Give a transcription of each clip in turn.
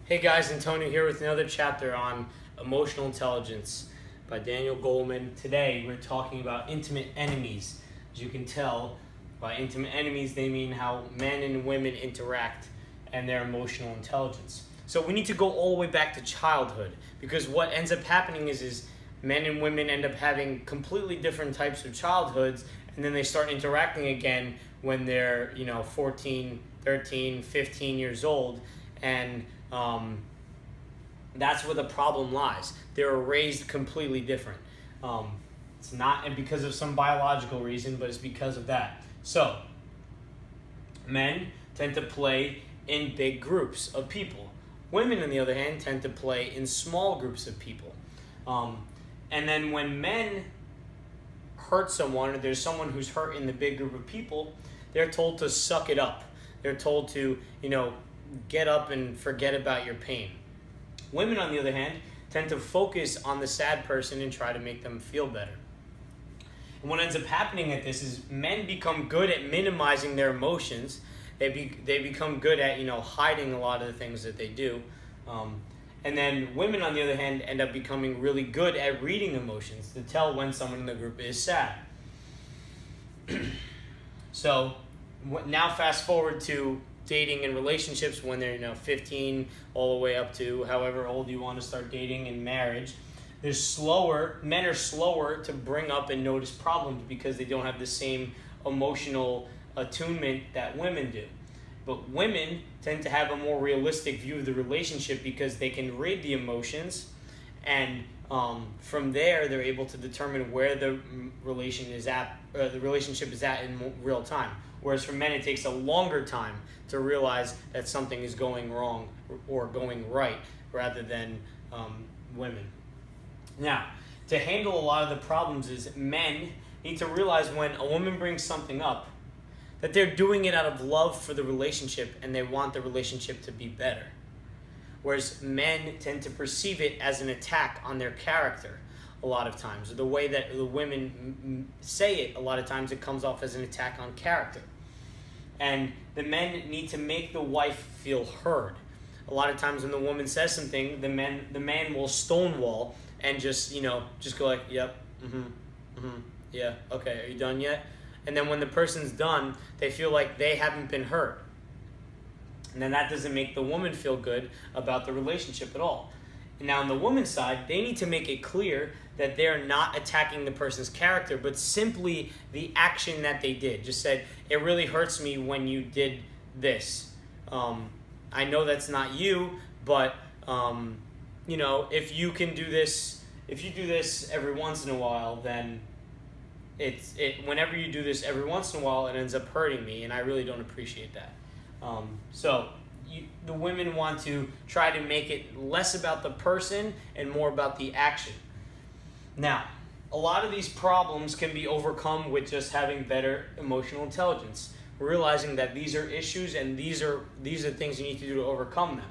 Hey guys, Antonio here with another chapter on emotional intelligence by Daniel Goleman. Today we're talking about intimate enemies. As you can tell, by intimate enemies they mean how men and women interact and their emotional intelligence. So we need to go all the way back to childhood, because what ends up happening is men and women end up having completely different types of childhoods, and then they start interacting again when they're 14, 13, 15 years old, and that's where the problem lies. They were raised completely different. It's not because of some biological reason, but it's because of that. So, men tend to play in big groups of people. Women, on the other hand, tend to play in small groups of people. And then when men hurt someone, or there's someone who's hurt in the big group of people, they're told to suck it up. They're told to, get up and forget about your pain. Women, on the other hand, tend to focus on the sad person and try to make them feel better. And what ends up happening at this is men become good at minimizing their emotions. They become good at hiding a lot of the things that they do. And then women, on the other hand, end up becoming really good at reading emotions to tell when someone in the group is sad. So now fast forward to dating and relationships when they're 15 all the way up to however old you want to start dating and marriage. Men are slower to bring up and notice problems because they don't have the same emotional attunement that women do. But women tend to have a more realistic view of the relationship because they can read the emotions, and from there they're able to determine where the relationship is at in real time. Whereas for men, it takes a longer time to realize that something is going wrong or going right, rather than women. Now, to handle a lot of the problems is men need to realize when a woman brings something up, that they're doing it out of love for the relationship and they want the relationship to be better. Whereas men tend to perceive it as an attack on their character a lot of times. The way that the women say it, a lot of times it comes off as an attack on character. And the men need to make the wife feel heard. A lot of times when the woman says something, the man will stonewall and just go like, yep, yeah, okay, are you done yet? And then when the person's done, they feel like they haven't been heard. And then that doesn't make the woman feel good about the relationship at all. And now on the woman's side, they need to make it clear that they're not attacking the person's character, but simply the action that they did. Just said, it really hurts me when you did this. I know that's not you, but if you can do this, if you do this every once in a while, then whenever you do this every once in a while, it ends up hurting me, and I really don't appreciate that. The women want to try to make it less about the person and more about the action. Now, a lot of these problems can be overcome with just having better emotional intelligence, realizing that these are issues and these are things you need to do to overcome them.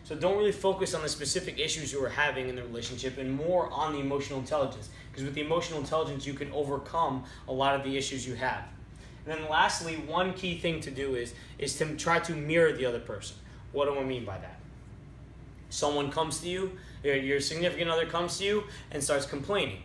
So don't really focus on the specific issues you are having in the relationship and more on the emotional intelligence, because with the emotional intelligence you can overcome a lot of the issues you have. And then lastly, one key thing to do is to try to mirror the other person. What do I mean by that? Someone comes to you, your significant other comes to you and starts complaining.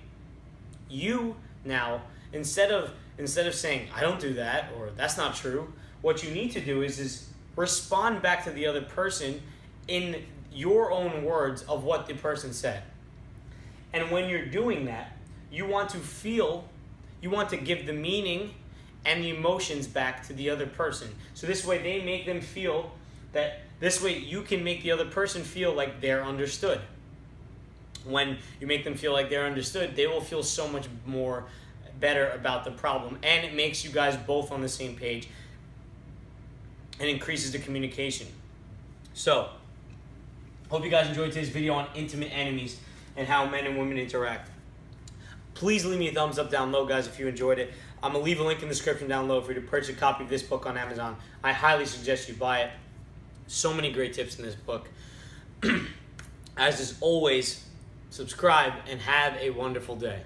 You now, instead of saying, I don't do that, or that's not true, what you need to do is respond back to the other person in your own words of what the person said. And when you're doing that, you want to give the meaning and the emotions back to the other person. So this way you can make the other person feel like they're understood. When you make them feel like they're understood, they will feel so much more better about the problem, and it makes you guys both on the same page and increases the communication. So, hope you guys enjoyed today's video on intimate enemies and how men and women interact. Please leave me a thumbs up down low, guys, if you enjoyed it. I'm going to leave a link in the description down low for you to purchase a copy of this book on Amazon. I highly suggest you buy it. So many great tips in this book. As is always, subscribe and have a wonderful day.